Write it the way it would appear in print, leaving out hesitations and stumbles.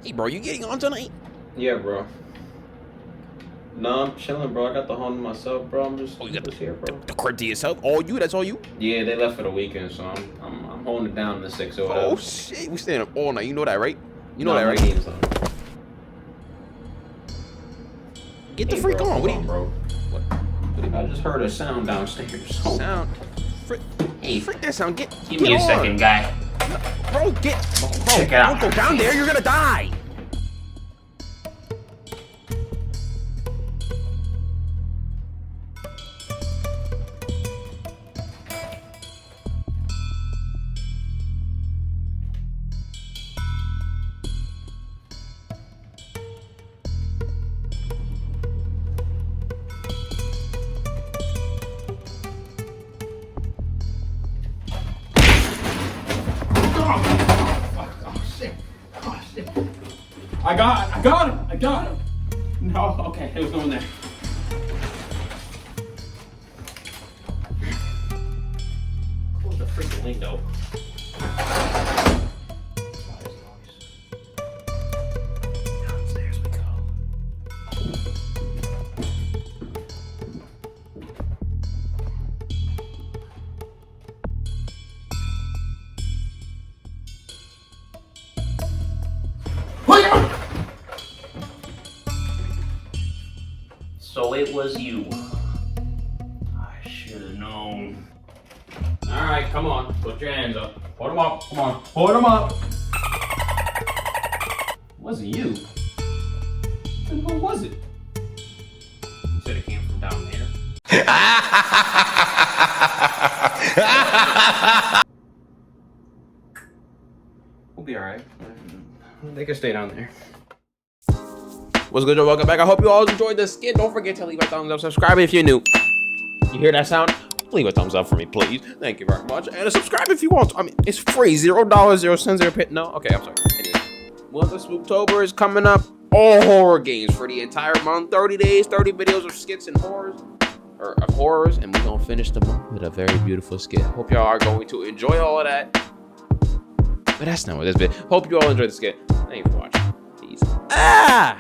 Hey, bro, you getting on tonight? Yeah, bro. No, I'm chilling, bro. I got the home to myself, bro. I'm just, Oh, you got just here, bro. the crib to yourself? All you? That's all you? Yeah, they left for the weekend, so I'm holding it down in the 6 or whatever. Oh, shit. We staying up all night. You know that, right? You know No, that, my right? game's on. Get the Hey, freak bro, on. hold What do you... bro? What? I just heard a sound downstairs. Sound. Frick. Hey, frick that sound. Get me a on. second, guy. Bro, get... Bro, Check it out. don't go down there. You're gonna die. I got him. No, okay, it was going there. Close the freaking window. Downstairs we go. So it was you. I should have known. All right, come on. Put your hands up. Put them up. Come on. Put them up. It wasn't you. Then who was it? You said it came from down there. We'll be all right. They can stay down there. What's good, y'all? Welcome back. I hope you all enjoyed the skit. Don't forget to leave a thumbs up. Subscribe if you're new. You hear that sound? Leave a thumbs up for me, please. Thank you very much. And subscribe if you want. I mean, it's free. $0, 0 cents, 0 pit. No? Okay, I'm sorry. Anyway. Month of Spooktober is coming up. All horror games for the entire month. 30 days, 30 videos of skits and horrors. Or of horrors. And we're going to finish the month with a very beautiful skit. Hope y'all are going to enjoy all of that. But that's not what this video. Hope you all enjoyed the skit. Thank you for watching. Peace. Ah!